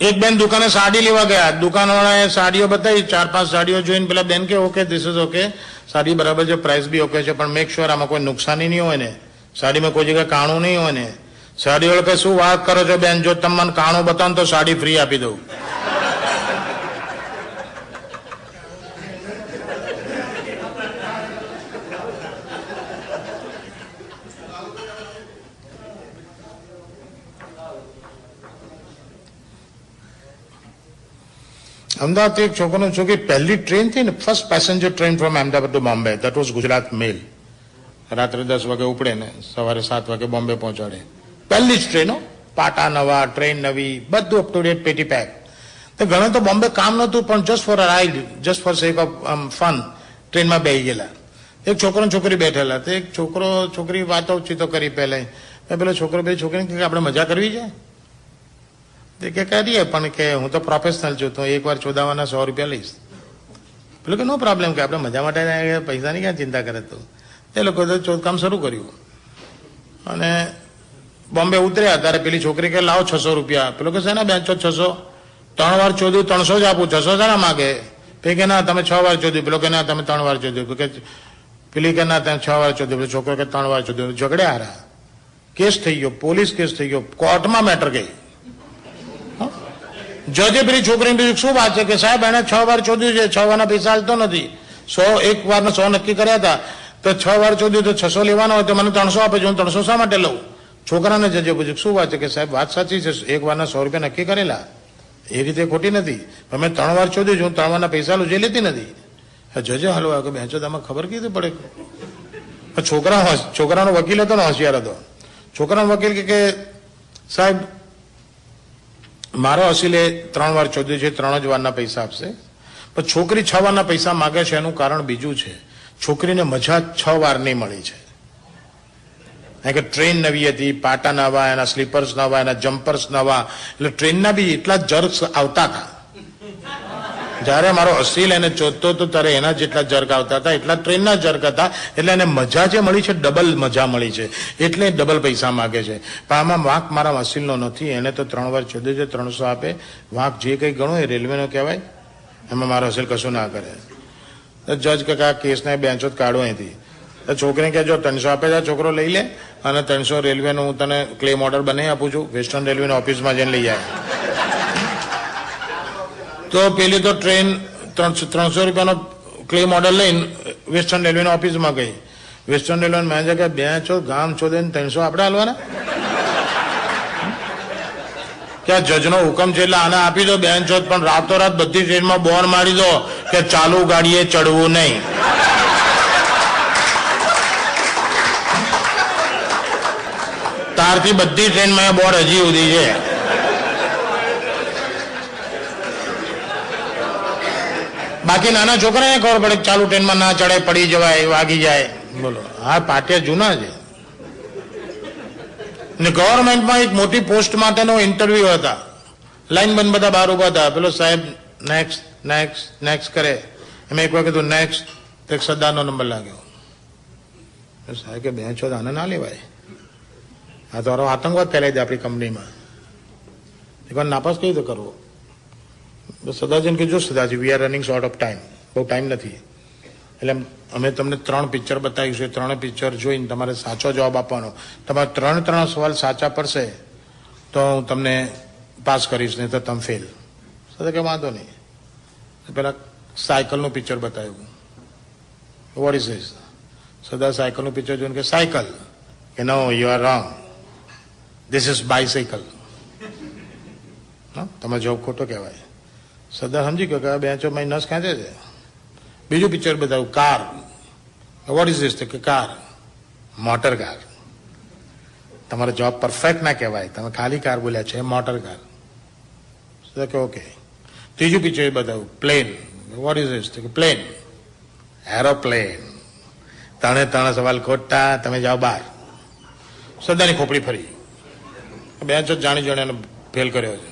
એક બેન દુકાને સાડી લેવા ગયા, દુકાનવાળાએ સાડીઓ બતાવી, 4-5 સાડીઓ જોઈને પેલા બેન કે okay this is okay, sari બરાબર છે, પ્રાઇસ બી ઓકે છે, પણ મેક શ્યોર આમાં કોઈ નુકસાની નહીં હોય ને, સાડીમાં કોઈ જગ્યાએ કાણું નહીં હોય ને, સાડી વાળો કે શું વાત કરો છો બેન, જો તમે મને કાણું બતાવો તો સાડી ફ્રી આપી દઉં. અમદાવાદ એક છોકરો છોકરી પહેલી ટ્રેન થઈ ને, first passenger train from Ahmedabad to Bombay, that was Gujarat mail. રાત્રે 10 વાગે ઉપડે ને સવારે 7 વાગે બોમ્બે પહોંચાડે. પહેલી જ ટ્રેનો, પાટા નવા, ટ્રેન નવી, બધું અપ ટુ ડેટ, પેટી પેક. તો ઘણા તો બોમ્બે કામ નહોતું પણ just for a ride, just four sec of fun ટ્રેનમાં બેસી ગયેલા. એક છોકરો છોકરી બેઠેલા, તો એક છોકરો છોકરી વાતો ચીતો કરી પહેલા. પેલો છોકરો બે છોકરીને કે આપણે મજા કરવી છે. તે કે કરીએ પણ કે હું તો પ્રોફેશનલ છું, તો એકવાર ચોદાવાના 100 રૂપિયા લઈશ. પેલું કે નો પ્રોબ્લેમ, કે આપણે મજા માટે પૈસાની ક્યાં ચિંતા કરે. તો એ લોકો તો ચોદકામ શરૂ કર્યું અને બોમ્બે ઉતર્યા ત્યારે પેલી છોકરી કે લાવો 600 રૂપિયા. પેલો કે શેના બેન 600? 3 વાર ચોદ્યું, 300 જ આપું, 600 શાના માગે? પે કે ના તમે 6 વાર ચોદ્યું. પેલો કે ના તમે 3 વાર ચોદ્યું. કે પેલી કે ના તમે 6 વાર ચોદ્યું. પેલો છોકરો કે 3 વાર ચોદ્યું. ઝઘડ્યા હારા, કેસ થઈ ગયો, પોલીસ કેસ થઈ ગયો, કોર્ટમાં મેટર ગઈ. જજે પેલી છોકરીને શું વાત છે કે સાહેબ એને 6 વાર ચોદ્યું છે, 6 વારના પૈસા હાલતો નથી. 100 એક વારના 100 નક્કી કર્યા હતા, તો 6 વાર ચોદ્યું તો 600 લેવાના હોય તો મને 300 આપે છે, હું 300 શા માટે લઉં? છોકરાને જજે પૂછ્યું શું વાત છે કે સાહેબ વાત સાચી છે, એક વારના 100 રૂપિયા નક્કી કરેલા, એ રીતે ખોટી નથી. અમે 3 વાર ચોદ્યું છે, હું 3 વારના પૈસા લઉં, જે લેતી નથી. જજે હલવા કે બેંચો તમે ખબર કીધી પડે. છોકરાનો વકીલ હતો ને હોશિયાર હતો. છોકરાનો વકીલ કે સાહેબ મારો અસીલે 3 વાર ચોદ્યું છે, 3 જ વારના પૈસા આપશે. પણ છોકરી 6 વારના પૈસા માગે છે, એનું કારણ બીજું છે. છોકરીને મજા 6 વાર નહીં મળી છે. કારણ કે ટ્રેન નવી હતી, પાટા નવા, એના સ્લીપર્સ નવા, એના જમ્પર્સ નવા, એટલે ટ્રેનના બી એટલા જર્ક્સ આવતા હતા. જયારે મારો અસીલ એને ચોદતો હતો ત્યારે એના જેટલા જર્ક આવતા હતા, એટલા ટ્રેનના જર્ક હતા. એટલે એને મજા જે મળી છે, ડબલ મજા મળી છે, એટલે ડબલ પૈસા માગે છે. પણ આમાં વાંક મારા અસીલનો નથી. એને તો 3 વાર ચોદ્યો છે, 300 આપે. વાંક જે કંઈ ગણો એ રેલવેનો કહેવાય, એમાં મારો અસીલ કશું ના કરે. જજ કે આ કેસને બેન્ચો જ કાઢો અહીંથી. છોકરીને કે જો 300 આપે છે છોકરો લઈ લે, અને 300 રેલવેનો હું તને ક્લેમ ઓર્ડર બનાવી આપું છું, વેસ્ટર્ન રેલવેની ઓફિસમાં જઈને લઈ આવે. તો પેલી તો ટ્રેન 300 રૂપિયાનો ક્લેમ ઓર્ડર લઈને વેસ્ટર્ન રેલવેની ઓફિસમાં ગઈ. વેસ્ટર્ન રેલવે મેનેજર કે બેંચો ગામ છોડે 300 આપણે હાલવાના? કે આ જજનો હુકમ છે એટલે આને આપી દો બેંચો, પણ રાતોરાત બધી ટ્રેનમાં બોર્ડ મારી દો કે ચાલુ ગાડીએ ચડવું નહીં. તારથી બધી ટ્રેનમાં બોર્ડ હજી સુધી છે. બાકી નાના છોકરાને ખબર પડે ચાલુ ટ્રેનમાં ના ચડે, પડી જવાય, વાગી જાય. બોલો, આ પાટિયા જૂના છે. ને ગવર્મેન્ટમાં એક મોટી પોસ્ટ માટેનો ઇન્ટરવ્યુ હતા. લાઈન બંધ બધા બહાર ઉભા હતા. પેલો સાહેબ નેક્સ્ટ નેક્સ્ટ નેક્સ્ટ કરે. એમ એક વાર કીધું નેક્સ્ટ, તો એક સરદારનો નંબર લાગ્યો. સાહેબ કે બેંચો આને ના લેવાય, આ તો આતંકવાદ ફેલાઈ દે આપણી કંપનીમાં. એકવાર નાપાસ કઈ રીતે કરવો? સદાજીને કીધું Sadaji we are running short of time, બહુ ટાઈમ નથી. એટલે અમે તમને 3 પિક્ચર બતાવીશું, 3 પિક્ચર જોઈને તમારે સાચો જવાબ આપવાનો. તમારે 3 સવાલ સાચા પડશે તો હું તમને પાસ કરીશ, નહીં તો તમે ફેલ. સદા કે વાંધો નહીં. પેલા સાયકલનું પિક્ચર બતાવ્યું. What is this? સદા સાયકલનું પિક્ચર જોઈને કે સાયકલ, કે no you are wrong, this is bicycle. તમારો જવાબ ખોટો કહેવાય. સરદાર સમજી ગયો કે આ બેંચો મારી નસ ખેંચે છે. બીજું પિક્ચર બતાવ્યું કાર. Vote is this? કે કાર, મોટર કાર. તમારો જવાબ પરફેક્ટ ના કહેવાય, તમે ખાલી કાર બોલ્યા છે, મોટર કાર. સરદાર કે ઓકે. ત્રીજું પિક્ચર બતાવ્યું પ્લેન. Vote is this? કે પ્લેન, એરોપ્લેન. 3 સવાલ ખોટા, તમે જાઓ બહાર. સરદારની ખોપડી ફરી. બેંચો જાણી જાણે ફેલ કર્યો છે.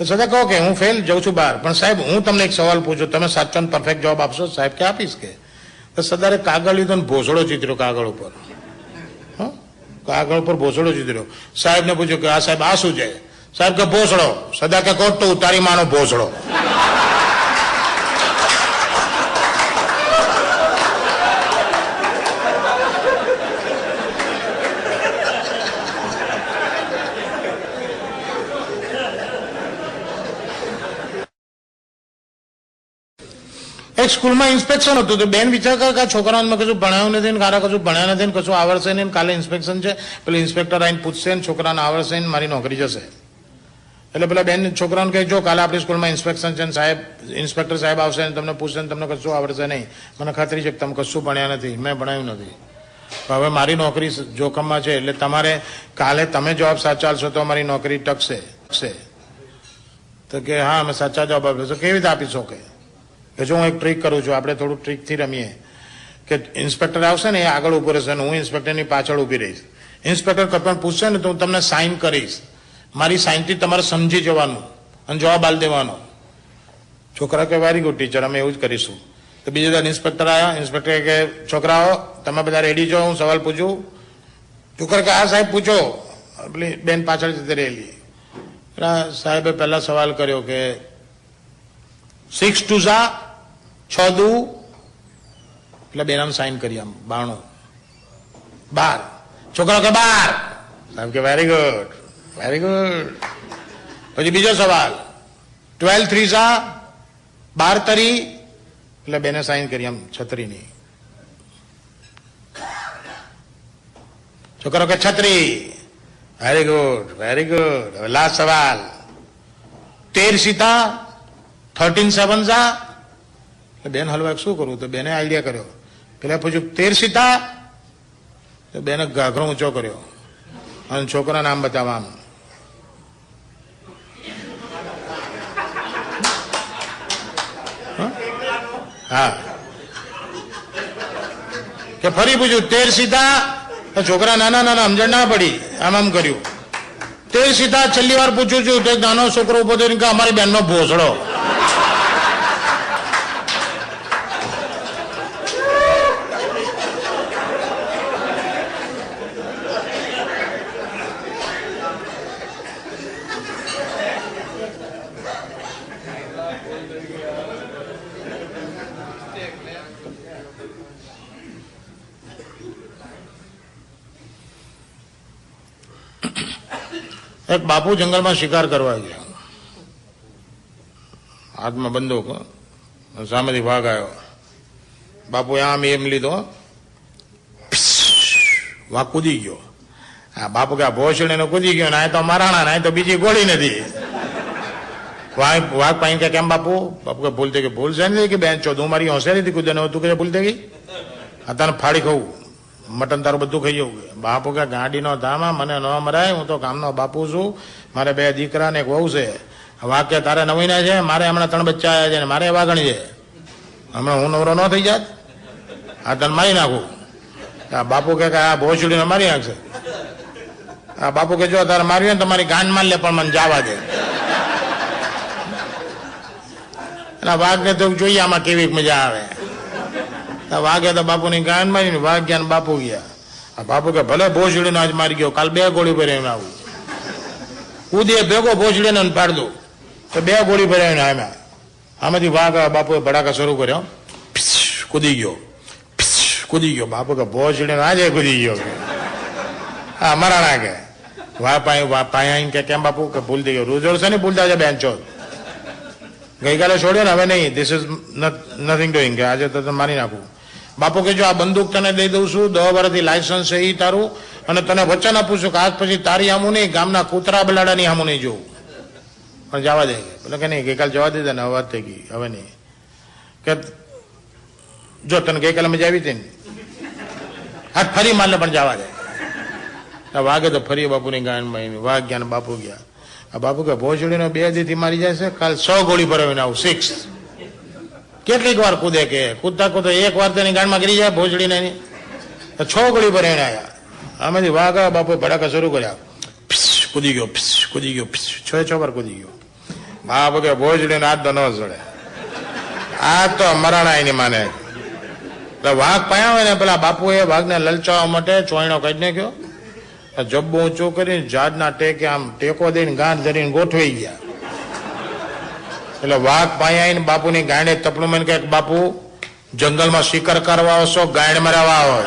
સદા કહો કે હું ફેલ જાઉં છું બહાર, પણ સાહેબ હું તમને એક સવાલ પૂછું, તમે સાચો પરફેક્ટ જવાબ આપશો? સાહેબ કે આપીશ. કે તો સરદારે કાગળ લીધો ને ભોસડો ચિતર્યો કાગળ ઉપર. કાગળ ઉપર ભોસડો ચિતર્યો. સાહેબને પૂછ્યું કે આ સાહેબ આ શું છે? સાહેબ કે ભોસડો. સદા કે ખોટું, તારી માનો ભોસડો. સ્કૂલમાં ઇન્સ્પેક્શન હતું તો બેન વિચાર કરે કે છોકરાઓને મેં કશું ભણાવ્યું નથી ને કારા કશું ભણ્યા નથી ને કશું આવડશે નહીં, કાલે ઇન્સ્પેક્શન છે, પેલું ઇન્સ્પેક્ટર આવીને પૂછશે ને છોકરાને આવડશે ને મારી નોકરી જશે. એટલે પેલા બેન છોકરાને કહે જો કાલે આપણી સ્કૂલમાં ઇન્સ્પેક્શન છે ને સાહેબ ઇન્સ્પેક્ટર સાહેબ આવશે ને તમને પૂછશે ને તમને કશું આવડશે નહીં, મને ખાતરી છે કે તમે કશું ભણ્યા નથી, મેં ભણાવ્યું નથી, હવે મારી નોકરી જોખમમાં છે, એટલે તમારે કાલે તમે જવાબ સાચા આપશો તો અમારી નોકરી ટકશે. તો કે હા અમે સાચા જવાબ આપીશું. કેવી રીતે આપી શકે? કે જો હું એક ટ્રીક કરું છું, આપણે થોડું ટ્રીકથી રમીએ કે ઇન્સ્પેક્ટર આવશે ને એ આગળ ઉભો રહેશે ને હું ઇન્સ્પેક્ટરની પાછળ ઊભી રહીશ. ઇન્સ્પેક્ટર કોઈ પણ પૂછશે ને તો હું તમને સાઇન કરીશ, મારી સાઇનથી તમારે સમજી જવાનું અને જવાબ આલ દેવાનો. છોકરા કે વેરી ગુડ ટીચર, અમે એવું જ કરીશું. તો બીજે દાડે ઇન્સ્પેક્ટર આવ્યા. ઇન્સ્પેક્ટર કે છોકરાઓ તમે બધા રેડી છો, હું સવાલ પૂછું? છોકરા કે હા સાહેબ પૂછો. પેલી બેન પાછળ જતી રહેલી. સાહેબે પહેલા સવાલ કર્યો કે 6 2 6 2, એટલે બેનામ સાઇન કરી આમ 92 12. છોકરા કે 12. સાહેબ કે વેરી ગુડ વેરી ગુડ. પછી બીજો સવાલ 12 3 12 તરી, એટલે બેને સાઇન કરી આમ છત્રીની. છોકરો કે છત્રી. Very good very good. હવે લાસ્ટ સવાલ 13 13 7 એટલે બેન હલવા શું કરવું? તો બેને આઈડિયા કર્યો. પેલા પૂછ્યું 13 તો બેને ઘાઘરો ઊંચો કર્યો અને છોકરા નામ બતાવવા આમ. હા કે ફરી પૂછ્યું 13 છોકરા નાના નાના સમજણ ના પડી આમ આમ કર્યું. 13 છેલ્લી વાર પૂછું છું તો એક નાનો છોકરો ઉભો થઈને કે અમારી બેનનો ભોસડો. એક બાપુ જંગલમાં શિકાર કરવા ગયા, હાથમાં બંદૂક, સામેથી વાઘ આવ્યો. બાપુ આમ એમ લીધો, વાઘ કૂદી ગયો. હા બાપુ કે ભોસડીને કૂદી ગયો ને આ તો મારાણા ને તો બીજી ગોળી નથી. વાઘ પાઈ કે કેમ બાપુ? બાપુ કે ભૂલ થઈ ગઈ. ભૂલ છે ને કે બેન ચો તું મારી હોશિયારીથી કૂદે તું કે ભૂલ થઈ ગઈ, અત્યારે ફાડી ખાવું મટન તારું બધું ખાઈ જવું. બાપુ કે ગાડીનો ધામા મને ન મરાય, હું તો ગામનો બાપુ છું, મારે 2 દીકરા ને એક વહુ છે. વાઘ કે તારે નવીના છે, મારે હમણાં 3 બચ્ચા આવ્યા છે ને મારે વાઘણી છે, હમણાં હું નવરો ન થઈ જાત, આ તને મારી નાખું. બાપુ કે આ ભોસડીને મારી નાખશે. આ બાપુ કે જો તારે મારી હોય ને તમારી ગાંડ માર લે પણ મને જવા દે. વાઘને તો જોઈએ આમાં કેવી મજા આવે. વાઘે તો બાપુની ગાંડ મારી, વાઘ ગયા ને બાપુ ગયા. આ બાપુ કે ભલે ભોસડીનો આજ મારી ગયો, કાલ 2 ગોળી ભરાવીને આવું. કૂદીએ ભેગો ભોસડીને પાડ દો તો 2 ગોળી ભરાવીને આવ્યા. આમાંથી વાઘ બાપુએ ભડાકા શરૂ કર્યો, કૂદી ગયો કૂદી ગયો. બાપુ કે ભોસડીનો આજે કૂદી ગયો. હા મરાણા કે વાહ પાયા કે કેમ બાપુ? કે ભૂલ થઈ ગયો. રૂજોડ છે ને ભૂલતા છે બેન ચો, ગઈકાલે છોડ્યો ને હવે નહીં, ધીસ ઇઝ નથિંગ ડુઈંગ, કે આજે તો મારી નાખું. બાપુ કે જો આ બંદૂક તને દઈ દઉં છું, 10 વર્ષથી લાયસન્સ છે એ તારું, અને તને વચન આપું છું કે આજ પછી તારી આમું નહીં, ગામના કૂતરા બલાડાની આમું નહીં જોવું, પણ જવા દે. એટલે કે નહીં ગઈકાલે જવા દીધા ને હવે વાત થઈ ગઈ, હવે નહીં. કે જો તને ગઈકાલે મજા આવી હતી ને આજ ફરી મારલે પણ જવા દે. વાઘે તો ફરી બાપુની ગાંડમાં વાઘ ગયા ને બાપુ ગયા. આ બાપુ કે ભોસડીનો 2 દીથી મારી જાય છે, કાલ 100 ગોળી ભરાવીને આવું 6. કેટલીક વાર કૂદે કે કૂદતા કૂદતા 1 વાર તેની ગાંડમાં ગરી જાય ભોસડીને, 6 ગોળી ભરાવીને આવ્યા. આમાંથી વાઘ બાપુએ ભડાકા શરૂ કર્યા, કૂદી ગયો કૂદી ગયો 6 વાર કૂદી ગયો. બાપુ કે ભોસડીને હાથ તો ન ચડે, આ તો મરાણા એની માને. વાઘ પાયા હોય ને પેલા બાપુએ વાઘને લલચાવવા માટે ચોયણો કાઢી નાખ્યો, જબ્બો ઊંચો કરીને ઝાડના ટેકે આમ ટેકો દઈને ગાંઠ ધરીને ગોઠવાઈ ગયા. એટલે વાઘ પાયા આવીને બાપુની ગાંડે તપણું મને કહે બાપુ જંગલમાં શિકાર કરવા આવશો ગાંડ મરાવા આવો?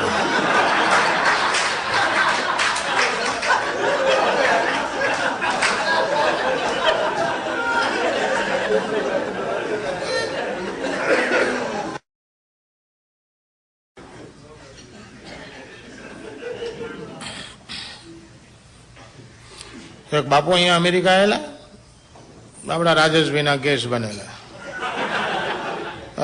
એક બાપુ અહીંયા અમેરિકા આવેલા, આપણા રાજેશભાઈના કેસ બનેલા.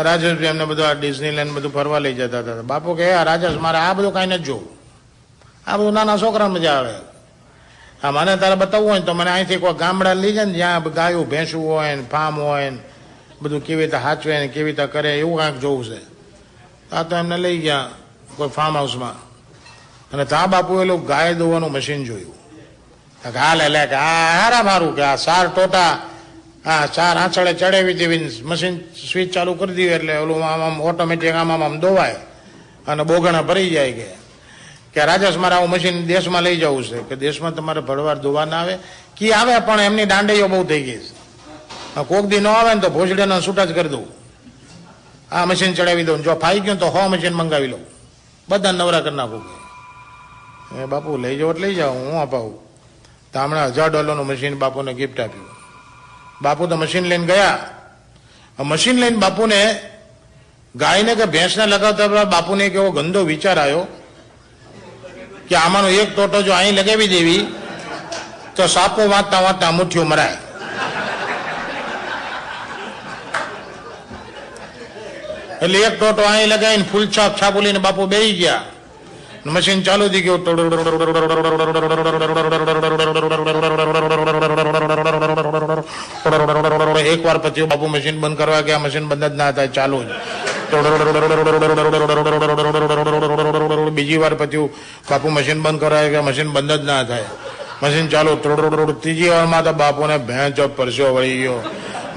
રાજેશભાઈ એમને બધું આ ડિઝનીલેન્ડ બધું ફરવા લઈ જતા હતા. બાપુ કે રાજેશ મારે આ બધું કાંઈ નથી જોવું, આ બધું નાના છોકરા મજા આવે. હા મને તારે બતાવવું હોય તો મને અહીંથી કોઈ ગામડા લઈ જાય ને જ્યાં ગાયું ભેંસું હોય ને ફાર્મ હોય ને બધું કેવી રીતે સાચવે ને કેવી રીતે કરે એવું કાંઈક જોવું છે. આ તો એમને લઈ ગયા કોઈ ફાર્મ હાઉસમાં અને ત્યાં બાપુ એલું ગાય દોવાનું મશીન જોયું. હાલે લે કે આ હારા મારું કે આ 4 ટોટા હા 4 આંચળે ચડાવી દેવી મશીન સ્વિચ ચાલુ કરી દીધી એટલે ઓલું આમ ઓટોમેટિક આમ દોવાય અને બોગણા ભરી જાય. કે રાજેશ મારે આવું મશીન દેશમાં લઈ જવું છે. કે દેશમાં તમારે ભરવાર દોવા ના આવે કી આવે પણ એમની દાંડીઓ બહુ થઈ ગઈ છે. કોક દી ન આવે ને તો ભોસડીના છૂટા જ કરી દઉં, આ મશીન ચડાવી દઉં, જો ફાઈ ગયું તો 100 મશીન મંગાવી લઉં, બધા નવરા કરી નાખું. એ બાપુ લઈ જાઓ એટલે લઈ જાઓ, હું અપાવું. તો હમણાં $1000 મશીન બાપુને ગિફ્ટ આપ્યું. બાપુ તો મશીન લઈને ગયા. મશીન લઈને બાપુને ગાયને કે ભેંસને લગાવતા બાપુને એક એવો ગંદો વિચાર આવ્યો કે આમાંનો એક ટોટો જો અહીં લગાવી દેવી તો સાપો વાંચતા વાંચતા મુઠ્ઠીઓ મરાય. એટલે એક ટોટો અહીં લગાવીને ફૂલ છાપ છાપુલીને બાપુ બેસી ગયા. મશીન ચાલુ થઈ ગયું. એક વાર પછી બાપુ મશીન બંધ કરવા ગયા, મશીન બંધ જ ના થાય, ચાલુ જ. બીજી વાર પછી બાપુ મશીન બંધ કરવા ગયા, મશીન બંધ જ ના થાય, મશીન ચાલુ. ત્રીજી વારમાં તો બાપુને ભેંસ પરસ્યો વળી ગયો,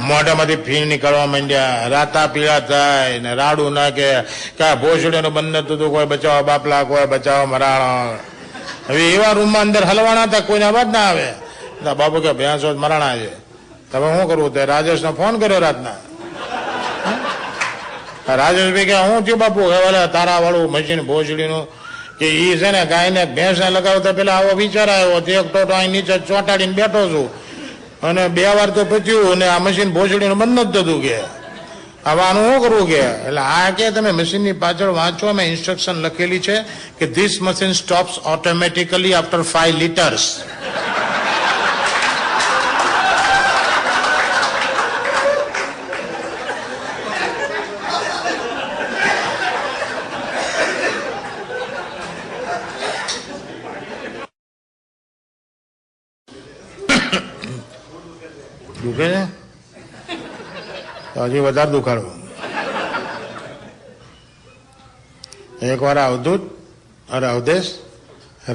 મોઢામાંથી ફીણ નીકળવા માંડ્યા, રાતા પીળા થાય ને રાડું નાખે કે ભોસડીનું બંધ નતું, કોઈ બચાવો બાપલા, કોઈ બચાવો મરાણા. હવે એવા રૂમમાં અંદર હલવાના હતા, કોઈને અવાજ ના આવે. બાપુ કે ભેંસો મરાણા છે, તમે શું કરવું? તે રાજેશને ફોન કર્યો રાતના. રાજેશભાઈ કે હું થયું બાપુ? હવે તારા વાળું મશીન ભોસડીનું કે ઈ છે ને ગાયને ભેંસને લગાવતા પેલા આવો વિચાર આવ્યો, એક ટોટો અહીં નીચે ચોંટાડીને બેઠો છું અને 2 વાર તો પચ્યું અને આ મશીન ભોસડીનું બંધ જ થતું. કે હવે આનું શું કરવું? કે એટલે આ કે તમે મશીનની પાછળ વાંચો, મેં ઇન્સ્ટ્રક્શન લખેલી છે કે this machine stops automatically after 5 liters. દુખે છે તો હજી વધારે દુખાડો. એક વાર અવધૂત અરે અવધેશ,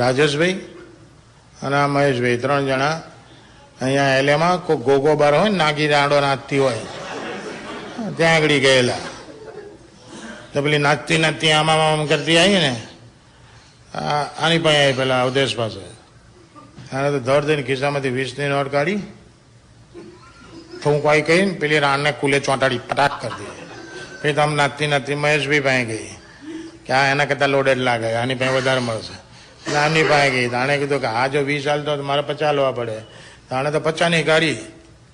રાજેશભાઈ અને મહેશભાઈ 3 જણા અહીંયા એલેમાં કોઈ ગોગોબાર હોય ને નાગી રાંડો નાચતી હોય ત્યાં આગળ ગયેલા. તો પેલી નાચતી નાચતી આમ કરતી આવી ને આની પાસે આવી પેલા અવધેશ પાસે. આને તો ધડ દઈને ખિસ્સામાંથી 20ની નોટ કાઢી ફૂંકવાઈ કહીને પેલી રાણને કુલે ચોંટાડી પટાક કરી દીધી. પછી તો આમ નાચતી નાચતી મહેશભાઈ પાસે ગઈ કે આ એના કરતાં લોડેડ લાગે, આની પાસે વધારે મળશે. એટલે આમની પાસે ગઈ. તાણે કીધું કે આ જો 20 હાલતો તો મારે 50 લેવા પડે. તાણે તો 50ની કાઢી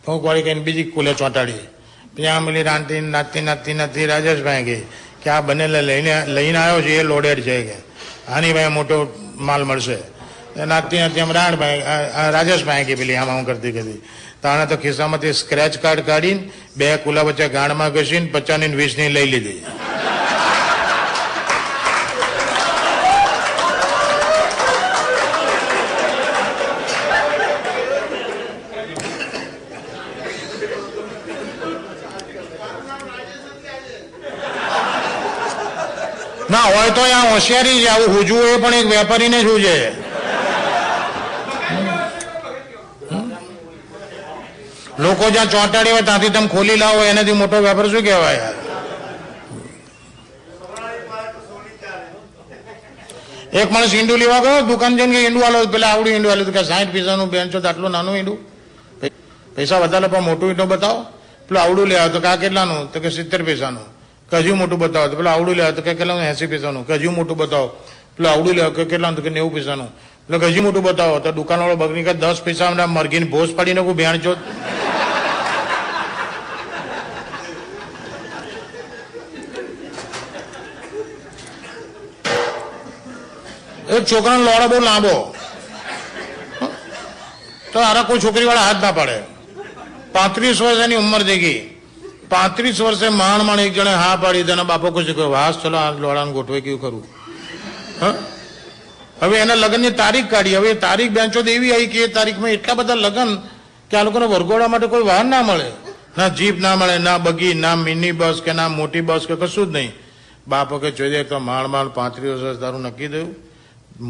ફૂંકવાળી કહીને બીજી કુલે ચોંટાડી. પછી આમ પેલી રાંધતી નાચતી નાચતી નાચતી રાજેશ પાસે ગઈ કે આ બંને લઈને આવ્યો છે એ લોડેડ છે, કે આની પાસે મોટો માલ મળશે. નાચતી નાચતી આમ રાજેશ પાસે ગઈ પેલી આમાં હું કરતી કરતી. તાણે તો ખિસ્સામાંથી સ્ક્રેચ કાર્ડ કાઢીને 2 કુલા વચ્ચે ગાંડમાં ઘસીને 50ની 20ની લઈ લીધી. ના હોય તો આ હોશિયારી છે, આવું હુજવું એ પણ એક વેપારીને શું છે. લોકો જ્યાં ચોંટાડી હોય ત્યાંથી તમે ખોલી લાવો એનાથી મોટો વેપાર શું કહેવાય યાર. એક માણસ ઈંડું લેવા ગયો દુકાન જઈને કે ઈંડું આલો, પેલા આવડું ઈંડું આલ્યું કે 60 પૈસાનું બેન છો તો આટલું નાનું ઈંડું, પૈસા વધારે પણ મોટું ઈંડું બતાવો. પેલું આવડું લેવા તો કે આ કેટલાનું? તો કે 70 પૈસાનું. હજુ મોટું બતાવો તો પેલું આવડું લેવા તો કે કેટલાનું? 80 પૈસાનું. હજુ મોટું બતાવો. પેલું આવડું લેવા કે કેટલાનું? તો કે 90 પૈસાનું. એટલે હજુ મોટું બતાવો તો દુકાનવાળો બગની કે 10 પૈસા મરઘીને ભોસ પાડીને કોઈ ભેણ છો. એક છોકરાનો લોડો બહુ લાંબો, તો તો આરા કોઈ છોકરીવાળા હાથ ના પાડે. 35 વર્ષ એની ઉંમર થઈ ગઈ. 35 વર્ષે માંડ એક જણે હા પાડી, તેના બાપો કહે છે વાસ ચલો આ લોડાને ગોઠવે કેવું કરું. હવે એના લગ્નની તારીખ કાઢી. હવે તારીખ બેન્ચો એવી આવી કે એ તારીખમાં એટલા બધા લગ્ન કે આ લોકોને વરઘોડા માટે કોઈ વાહન ના મળે, ના જીપ ના મળે, ના બગી, ના મિની બસ કે ના મોટી બસ કે કશું જ નહીં. બાપો કે ચોદે તો માંડ 35 વર્ષ તારું નક્કી થયું,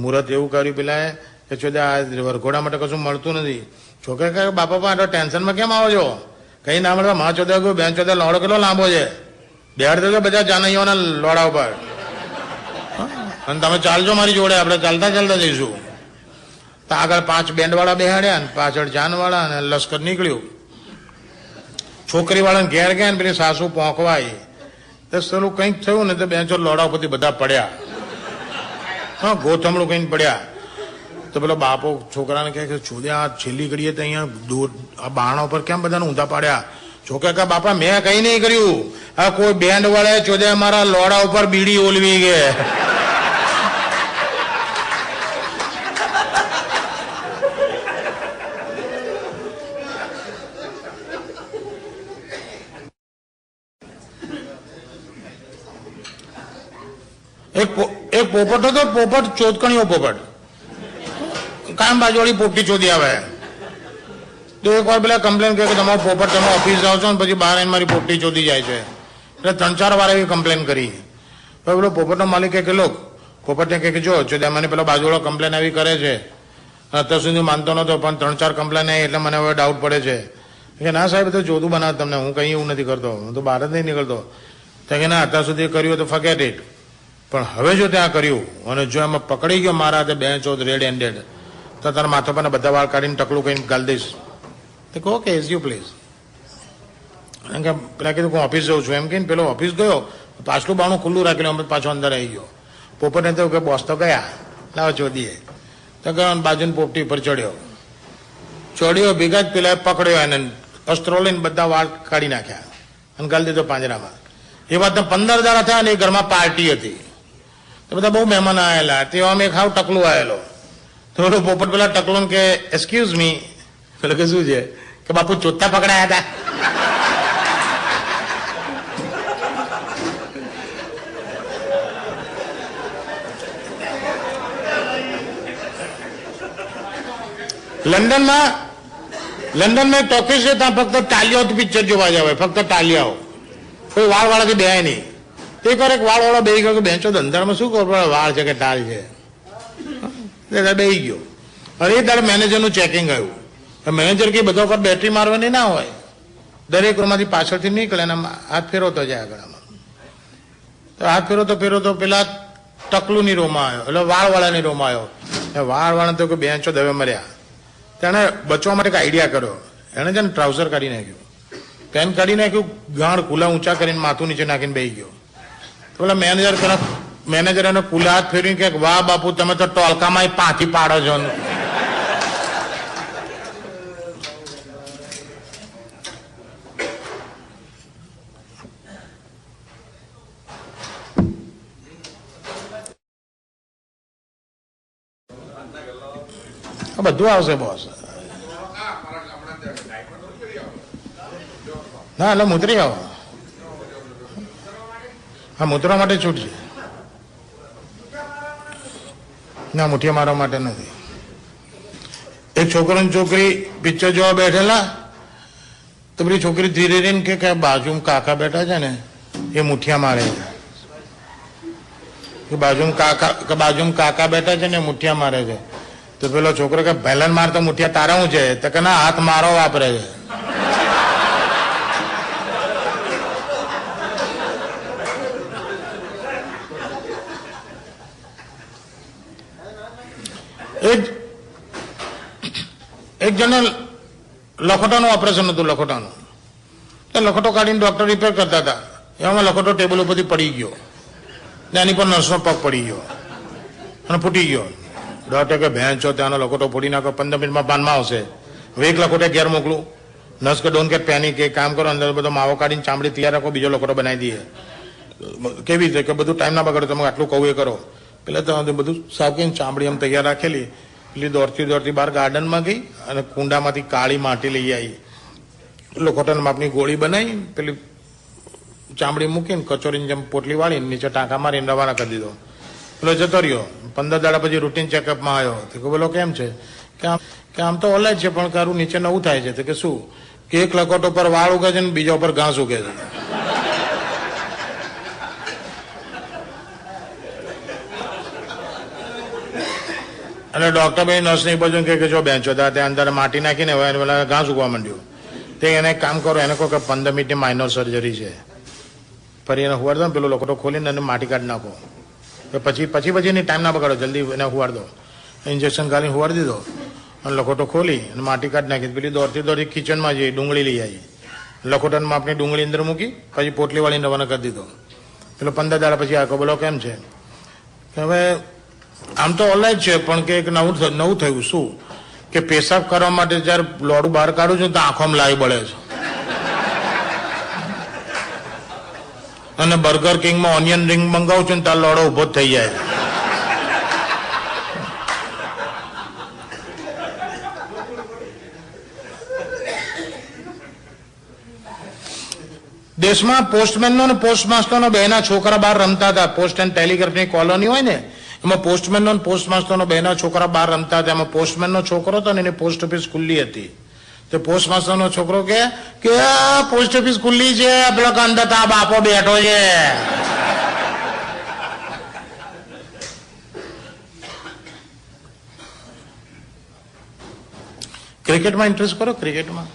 મુહૂર્ત એવું કર્યું પેલા કે ચોદે આ વરઘોડા માટે કશું મળતું નથી. છોકરા કહે બાપા પણ આટલો ટેન્શનમાં કેમ આવો છો? કઈ ના મળે. માં ચોદે ગયું, બેન ચોદે લોડો કેટલો લાંબો છે, બેડ તો બધા જાનૈયાઓના લોડા ઉપર, અને તમે ચાલજો મારી જોડે, આપણે ચાલતા ચાલતા જઈશું. તો આગળ 5 બેન્ડવાળા બેહાડ્યા ને પાછળ જાનવાળા, અને લશ્કર નીકળ્યું. છોકરીવાળાને ઘેર ગયા ને પેલી સાસુ પોંકવાય તો સરું કંઈક થયું ને તો બેન્ચો લોડા ઉપરથી બધા પડ્યા. હા, ગોથમડું કઈ પડ્યા. તો પેલો બાપો છોકરાને કહે કે છોડે આ છેલ્લી ઘડીએ તો અહીંયા દૂર આ બારણા ઉપર કેમ બધાને ઊંધા પાડ્યા? છોકરા કહે બાપા મેં કઈ નહીં કર્યું, આ કોઈ બેન્ડ વાળાએ ચોદે મારા લોડા ઉપર બીડી ઓલવી ગયે. એક પોપટ હતો, પોપટ ચોદકણીઓ પોપટ, કામ બાજુવાળી પોપટી ચોદી આવે. તો એક વાર પેલા કમ્પ્લેન કે તમારો પોપટ તમે ઓફિસ જાઓ છો ને પછી બહાર આવીને મારી પોપટી ચોદી જાય છે. એટલે 3-4 વાર એવી કમ્પ્લેન કરી. તો પેલો પોપટનો માલિક કે લોક પોપટને કે જો મને પેલો બાજુવાળો કમ્પ્લેન આવી કરે છે, અત્યાર સુધી માનતો નતો પણ 3-4 કમ્પ્લેન આવી એટલે મને હવે ડાઉટ પડે છે. કે ના સાહેબ તો જોતું બનાવ તમને, હું કઈ એવું નથી કરતો, હું તો બહાર જ નહીં નીકળતો. તો કે ના અત્યાર સુધી કર્યું તો ફર્ગેટ ઇટ, પણ હવે જો ત્યાં કર્યું અને જો એમાં પકડી ગયો મારા હાથે બેન્ચ રેડ હેન્ડેડ તો તારા માથા પર બધા વાળ કાઢીને ટકલું કહીને ગાલ દઈશ. તો કહો કે એઝ યુ પ્લીઝ. એમ કે પેલા કીધું હું ઓફિસ જઉં છું એમ કહીને પેલો ઓફિસ ગયો, પાછલું બાણું ખુલ્લું રાખેલું, અમે પાછો અંદર આવી ગયો. પોપટને તો કે બોસ તો ગયા, લાવો ચોદીએ. તો ગયો બાજુની પોપટી ઉપર ચડ્યો ભેગા જ પેલા પકડ્યો એને અસ્ત્રો લઈને બધા વાળ કાઢી નાખ્યા અને ગાલી દીધો પાંજરામાં. એ વાત 15 દાડા થયા અને એ ઘરમાં પાર્ટી હતી, તો બધા બહુ મહેમાન આવેલા. તેવામાં એક હાવ ટકલું આવેલો. થોડું પોપટ પેલા ટકલું કે એક્સક્યુઝ મી, પેલો કે શું છે કે બાપુ ચોથા પકડાયા હતા. લંડનમાં એક ટોકીઝ છે, ત્યાં ફક્ત ટાલિયાઓથી પિક્ચર જોવા જવાય, ફક્ત ટાલિયાઓ, કોઈ વાળ વાળાથી બેહાય નહીં. તે એક વાર એક વાળ વાળો બેહી ગયો કે બેંચો ધંધામાં શું ખબર પડે વાળ છે કે ટાલ છે, બેહી ગયો. અરે એ તારે મેનેજરનું ચેકિંગ આવ્યું. મેનેજર કે બધા પર બેટરી મારવાની ના હોય, દરેક રૂમમાંથી પાછળથી નીકળે અને હાથ ફેરવતો જાય આગળમાં. તો હાથ ફેરવતો પેલા ટકલુની રોમાં આવ્યો, એટલે વાળ વાળાની રોમાં આવ્યો. વાળ વાળા તો કે બેંચો દવે મર્યા. તેણે બચવા માટે એક આઈડિયા કર્યો. એણે છે ને ટ્રાઉઝર કાઢી નાખ્યું, પેન કાઢી નાખ્યું, ગાંડ કુલા ઊંચા કરીને માથું નીચે નાખીને બેસી ગયો. તો પેલા મેનેજર એને કુલા હાથ ફેરવીને કે વાહ બાપુ તમે તો ટોલકામાં પાથી પાડો છો. બધું આવશે બોસ. ના એટલે મુતરી આવો. હા, મુતરવા માટે છૂટ છે, ના મુઠિયા મારવા માટે નથી. એક છોકરો ને છોકરી પિક્ચર જોવા બેઠેલા, તો પેલી છોકરી ધીરે રહીને કે બાજુ કાકા બેઠા છે ને એ મુઠિયા મારે છે, બાજુ કાકા બેઠા છે ને મુઠિયા મારે છે. તો પેલો છોકરો કે પહેલા માર તો મુઠિયા તારા હું છે, તો કે ના હાથ મારો વાપરે છે. એક જણ લખોટાનું ઓપરેશન હતું, લખોટાનું. લખોટો કાઢીને ડોક્ટર રિપેર કરતા હતા, એમાં લખોટો ટેબલ ઉપરથી પડી ગયો, એની પર નર્સનો પગ પડી ગયો અને ફૂટી ગયો. ડોક્ટર કે ભેંસ છો ત્યાંનો લખોટો ફોડી નાખો, 15 મિનિટમાં પાનમાં આવશે. હવે એક લખોટે ઘેર મોકલું. નર્સ કે ડોન્ટ ગેટ પેનિક, એક કામ કરો અંદર બધો માવો કાઢીને ચામડી તૈયાર રાખો, બીજો લખોટો બનાવી દઈએ. કેવી રીતે કે બધું ટાઈમ ના બગાડો, તમે આટલું કહું એ કરો. પેલા તો બધું સાફ કરીને ચામડી એમ તૈયાર રાખેલી પેલી દોડતી દોડતી બહાર ગાર્ડનમાં ગઈ અને કુંડામાંથી કાળી માટી લઈ આવી, લોખંડના માપની ગોળી બનાવી, પેલી ચામડી મૂકીને કચોરીની જેમ પોટલી વાળીને નીચે ટાંકા મારીને રવાના કરી દીધો. પેલો જતો રહ્યો. 15 દાડા પછી રૂટીન ચેકઅપમાં આવ્યો તો કે બોલો કેમ છે? કે આમ તો ઓલા જ છે પણ કારું નીચે નવું થાય છે. તો કે શું? કે એક લકોટો પર વાળ ઉગે છે ને બીજા ઉપર ઘાસ ઉગે છે. અને ડોક્ટર ભાઈ નર્સ ની બાજુ કે જો બેન્ચો હતા ત્યાં અંદર માટી નાખીને હવે ઘાસ ઉગવા માંડ્યું. તે એને એક કામ કરો, એને કહો કે 15 મિનિટની માઇનોર સર્જરી છે, ફરી એને હુવાડ દો ને પેલો લકોટો ખોલીને એને માટી કાઢી નાખો. પછી એની ટાઈમ ના બગાડો, જલ્દી એને હુવાડ દો. ઇન્જેક્શન ગાલી હુવાડી દીધો અને લખોટો ખોલી અને માટી કાઢી નાખી. પેલી દોડતી દોડતી કિચનમાં જઈ ડુંગળી લઈ આવી, લખોટામાં આપણી ડુંગળી અંદર મૂકી, પછી પોટલી વાળીને રવાના કરી દીધો. પેલો 15 દાડા પછી આખો બોલો કેમ છે? હવે આમ તો ઓલાય જ છે પણ કે એક નવું થયું. શું? કે પેશાબ કરવા માટે જયારે લોડું બહાર કાઢું છું તો આંખોમાં લાઈ બળે છે. અને બર્ગર કિંગમાં ઓનિયન રિંગ મંગાવું છું ને તાર લોડો ઉભો જ થઈ જાય. દેશમાં પોસ્ટમેનનો અને પોસ્ટમાસ્ટરનો બેના છોકરા બહાર રમતા હતા. પોસ્ટ એન્ડ ટેલિગ્રાફની કોલોની હોય ને એમાં પોસ્ટમેનનો અને પોસ્ટમાસ્ટરનો બેના છોકરા બહાર રમતા હતા. એમાં પોસ્ટમેનનો છોકરો હતો ને એની પોસ્ટ ઓફિસ ખુલ્લી હતી. તો પોસ્ટમાસ્ટરનો છોકરો કે પોસ્ટ ઓફિસ ખુલ્લી છે, પેલો અંદર તા બાપો બેઠો છે. ક્રિકેટમાં ઇન્ટરેસ્ટ કરો? ક્રિકેટમાં